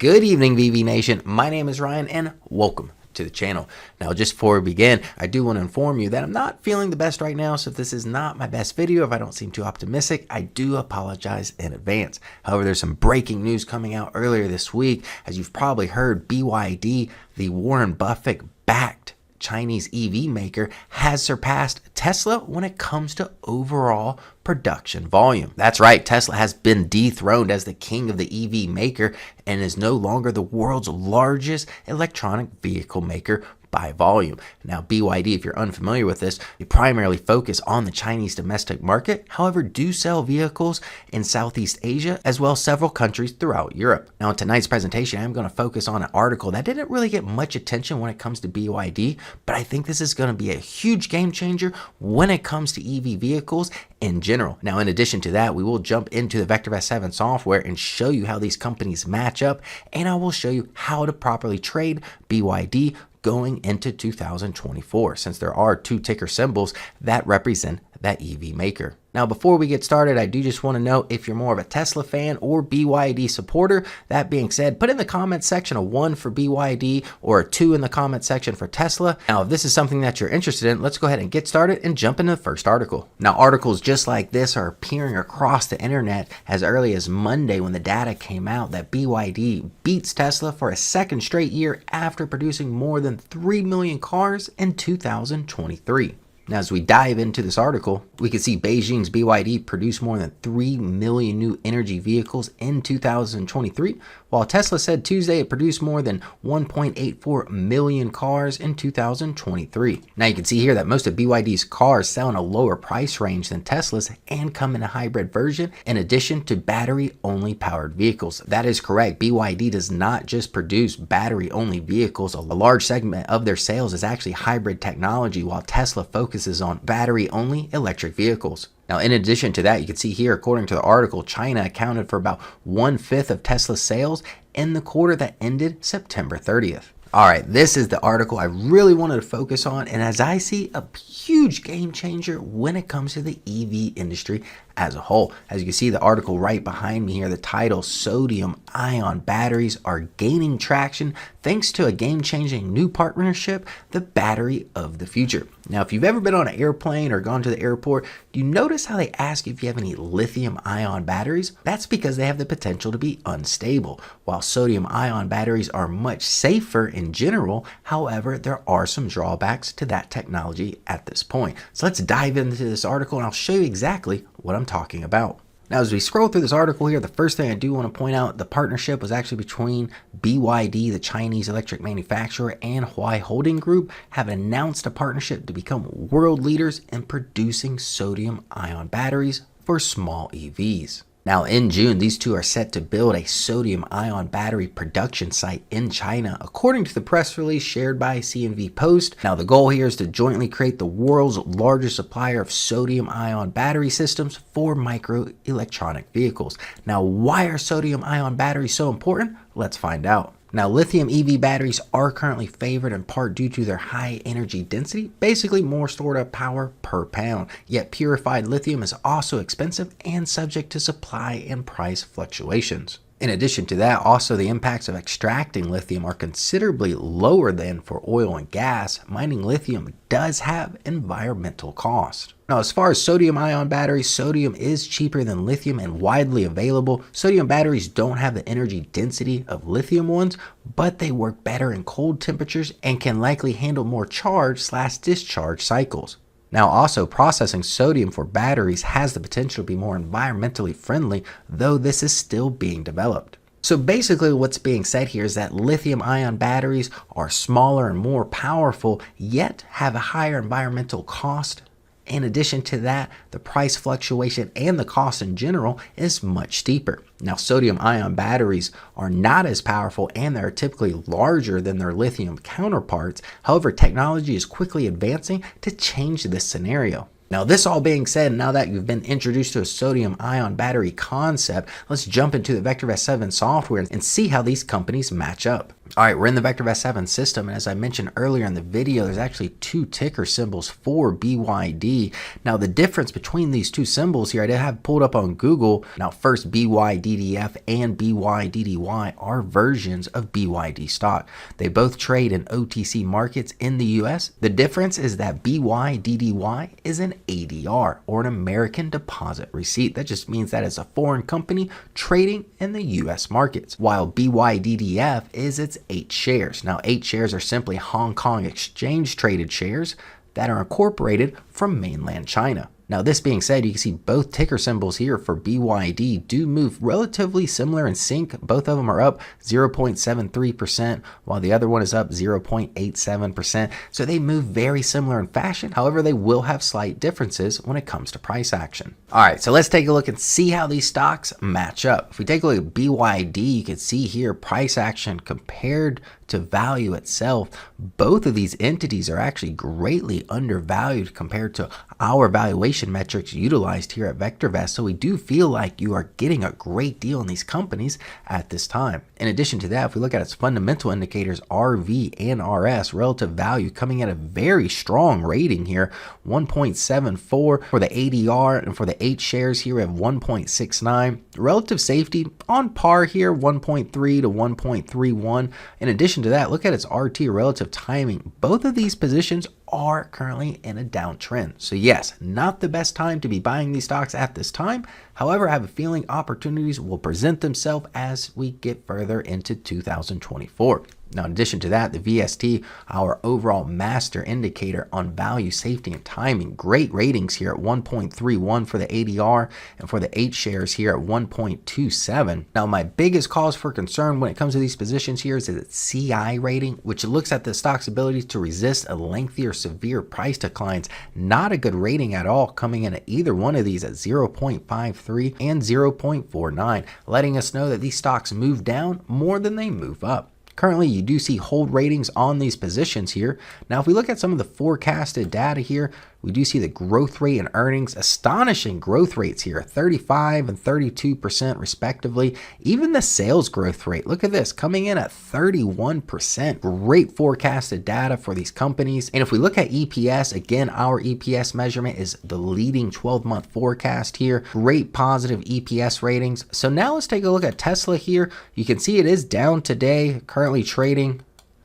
Good evening, VV Nation. My name is Ryan and welcome to the channel. Now, just before we begin, I do want to inform you that I'm not feeling the best right now, so if this is not my best video, if I don't seem too optimistic, I do apologize in advance. However, there's some breaking news coming out earlier this week. As you've probably heard, BYD, the Warren Buffett-backed Chinese EV maker, has surpassed Tesla when it comes to overall production volume. That's right, Tesla has been dethroned as the king of the EV maker and is no longer the world's largest electronic vehicle maker by volume. Now, BYD, if you're unfamiliar with this, they primarily focus on the Chinese domestic market, however, do sell vehicles in Southeast Asia as well as several countries throughout Europe. Now, in tonight's presentation, I'm going to focus on an article that didn't really get much attention when it comes to BYD, but I think this is going to be a huge game changer when it comes to EV vehicles in general. Now, in addition to that, we will jump into the VectorVest 7 software and show you how these companies match up, and I will show you how to properly trade BYD going into 2024, since there are two ticker symbols that represent that EV maker. Now, before we get started, I do just want to know if you're more of a Tesla fan or BYD supporter. That being said, put in the comment section a 1 for BYD or a 2 in the comment section for Tesla. Now, if this is something that you're interested in, let's go ahead and get started and jump into the first article. Now, articles just like this are appearing across the internet as early as Monday when the data came out that BYD beats Tesla for a second straight year after producing more than 3 million cars in 2023. Now, as we dive into this article, we can see Beijing's BYD produced more than 3 million new energy vehicles in 2023, while Tesla said Tuesday it produced more than 1.84 million cars in 2023. Now, you can see here that most of BYD's cars sell in a lower price range than Tesla's and come in a hybrid version, in addition to battery-only powered vehicles. That is correct. BYD does not just produce battery-only vehicles. A large segment of their sales is actually hybrid technology, while Tesla focuses on battery-only electric vehicles. Now, in addition to that, you can see here, according to the article, China accounted for about 1/5 of Tesla's sales in the quarter that ended September 30th. All right, this is the article I really wanted to focus on, and as I see, a huge game changer when it comes to the EV industry as a whole. As you can see the article right behind me here, the title, Sodium-ion batteries are gaining traction thanks to a game-changing new partnership, the battery of the future. Now, if you've ever been on an airplane or gone to the airport, do you notice how they ask if you have any lithium-ion batteries? That's because they have the potential to be unstable. While sodium-ion batteries are much safer in general, however, there are some drawbacks to that technology at this point. So let's dive into this article and I'll show you exactly what I'm talking about. Now, as we scroll through this article here, the first thing I do want to point out, the partnership was actually between BYD, the Chinese electric manufacturer, and Huawei Holding Group have announced a partnership to become world leaders in producing sodium-ion batteries for small EVs. Now, in June, these two are set to build a sodium-ion battery production site in China, according to the press release shared by CNV Post. Now, the goal here is to jointly create the world's largest supplier of sodium-ion battery systems for microelectronic vehicles. Now, why are sodium-ion batteries so important? Let's find out. Now, lithium EV batteries are currently favored in part due to their high energy density, basically more stored up power per pound. Yet purified lithium is also expensive and subject to supply and price fluctuations. In addition to that, also the impacts of extracting lithium are considerably lower than for oil and gas. Mining lithium does have environmental cost. Now, as far as sodium-ion batteries, sodium is cheaper than lithium and widely available. Sodium batteries don't have the energy density of lithium ones, but they work better in cold temperatures and can likely handle more charge/discharge cycles. Now, also processing sodium for batteries has the potential to be more environmentally friendly, though this is still being developed. So basically what's being said here is that lithium-ion batteries are smaller and more powerful, yet have a higher environmental cost. In addition to that, the price fluctuation and the cost in general is much steeper. Now, sodium-ion batteries are not as powerful and they're typically larger than their lithium counterparts. However, technology is quickly advancing to change this scenario. Now, this all being said, now that you've been introduced to a sodium-ion battery concept, let's jump into the VectorVest 7 software and see how these companies match up. All right, we're in the VectorVest 7 system, and as I mentioned earlier in the video, there's actually two ticker symbols for BYD. Now, the difference between these two symbols here, I did have pulled up on Google. Now, first, BYDDF and BYDDY are versions of BYD stock. They both trade in OTC markets in the US. The difference is that BYDDY is an ADR, or an American Deposit Receipt. That just means that it's a foreign company trading in the US markets, while BYDDF is its 8 shares. Now, 8 shares are simply Hong Kong exchange traded shares that are incorporated from mainland China. Now, this being said, you can see both ticker symbols here for BYD do move relatively similar in sync. Both of them are up 0.73%, while the other one is up 0.87%. So they move very similar in fashion. However, they will have slight differences when it comes to price action. All right, so let's take a look and see how these stocks match up. If we take a look at BYD, you can see here price action compared to value itself. Both of these entities are actually greatly undervalued compared to our valuation metrics utilized here at VectorVest. So we do feel like you are getting a great deal in these companies at this time. In addition to that, if we look at its fundamental indicators, RV and RS, relative value coming at a very strong rating here, 1.74 for the ADR, and for the 8 shares here we have 1.69. Relative safety on par here, 1.3 to 1.31. In addition to that, look at its RT, relative timing. Both of these positions are currently in a downtrend. So yes, not the best time to be buying these stocks at this time. However, I have a feeling opportunities will present themselves as we get further into 2024. Now, in addition to that, the VST, our overall master indicator on value, safety, and timing, great ratings here at 1.31 for the ADR, and for the 8 shares here at 1.27. Now, my biggest cause for concern when it comes to these positions here is its CI rating, which looks at the stock's ability to resist a lengthy or severe price declines. Not a good rating at all, coming in at either one of these at 0.53 and 0.49, letting us know that these stocks move down more than they move up. Currently, you do see hold ratings on these positions here. Now, if we look at some of the forecasted data here, we do see the growth rate and earnings, astonishing growth rates here, 35 and 32% respectively. Even the sales growth rate, look at this, coming in at 31%. Great forecasted data for these companies. And if we look at EPS, again, our EPS measurement is the leading 12-month forecast here. Great positive EPS ratings. So now let's take a look at Tesla here. You can see it is down today, currently trading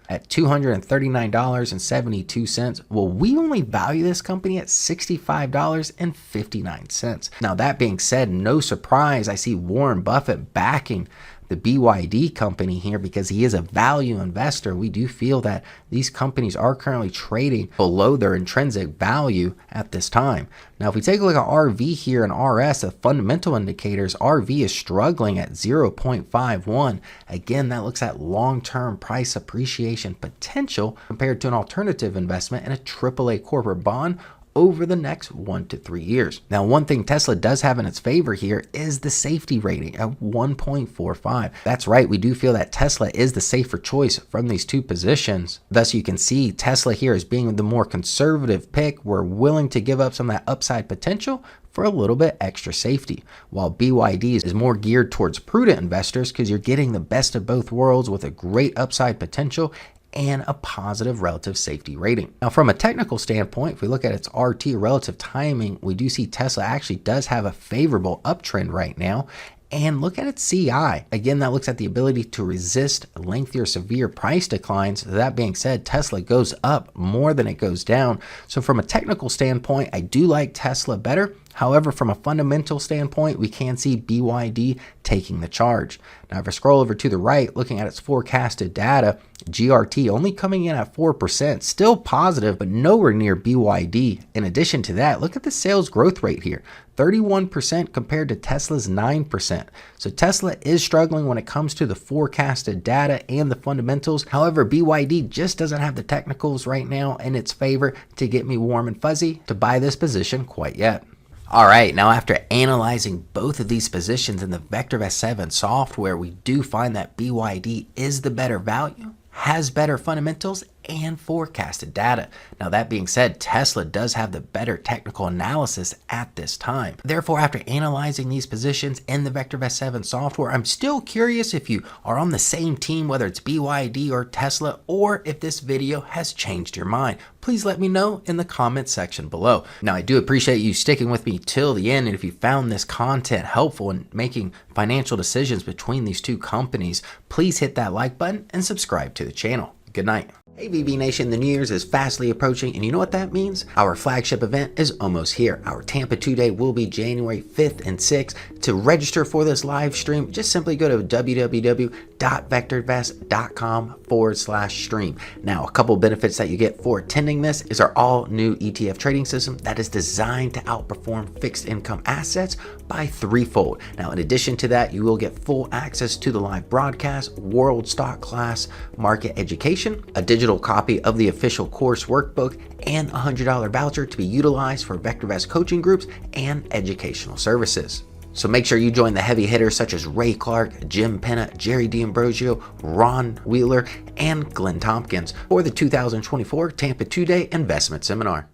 at $239.72. Well, we only value this company at $65.59. Now, that being said, no surprise, I see Warren Buffett backing the BYD company here because he is a value investor. We do feel that these companies are currently trading below their intrinsic value at this time. Now, if we take a look at RV here and RS, the fundamental indicators, RV is struggling at 0.51. Again, that looks at long-term price appreciation potential compared to an alternative investment in a AAA corporate bond over the next 1 to 3 years. Now, one thing Tesla does have in its favor here is the safety rating at 1.45. That's right, we do feel that Tesla is the safer choice from these two positions. Thus, you can see Tesla here as being the more conservative pick. We're willing to give up some of that upside potential for a little bit extra safety, while BYD is more geared towards prudent investors because you're getting the best of both worlds with a great upside potential and a positive relative safety rating. Now, from a technical standpoint, if we look at its RT, relative timing, we do see Tesla actually does have a favorable uptrend right now. And look at its CI. Again, that looks at the ability to resist lengthy or severe price declines. That being said, Tesla goes up more than it goes down. So from a technical standpoint, I do like Tesla better. However, from a fundamental standpoint, we can see BYD taking the charge. Now, if I scroll over to the right, looking at its forecasted data, GRT only coming in at 4%, still positive, but nowhere near BYD. In addition to that, look at the sales growth rate here, 31% compared to Tesla's 9%. So Tesla is struggling when it comes to the forecasted data and the fundamentals. However, BYD just doesn't have the technicals right now in its favor to get me warm and fuzzy to buy this position quite yet. All right, now after analyzing both of these positions in the VectorVest 7 software, we do find that BYD is the better value, has better fundamentals, and forecasted data. Now, that being said, Tesla does have the better technical analysis at this time. Therefore, after analyzing these positions in the VectorVest 7 software, I'm still curious if you are on the same team, whether it's BYD or Tesla, or if this video has changed your mind. Please let me know in the comment section below. Now, I do appreciate you sticking with me till the end, and if you found this content helpful in making financial decisions between these two companies, please hit that like button and subscribe to the channel. Good night. Hey VB Nation, the New Year's is fastly approaching, and you know what that means? Our flagship event is almost here. Our Tampa 2-Day will be January 5th and 6th. To register for this live stream, just simply go to www.vectorvest.com/stream. Now, a couple benefits that you get for attending this is our all-new ETF trading system that is designed to outperform fixed income assets by threefold. Now, in addition to that, you will get full access to the live broadcast, world stock class market education, a digital copy of the official course workbook, and a $100 voucher to be utilized for VectorVest coaching groups and educational services. So make sure you join the heavy hitters such as Ray Clark, Jim Penna, Jerry D'Ambrosio, Ron Wheeler, and Glenn Tompkins for the 2024 Tampa 2-Day Investment Seminar.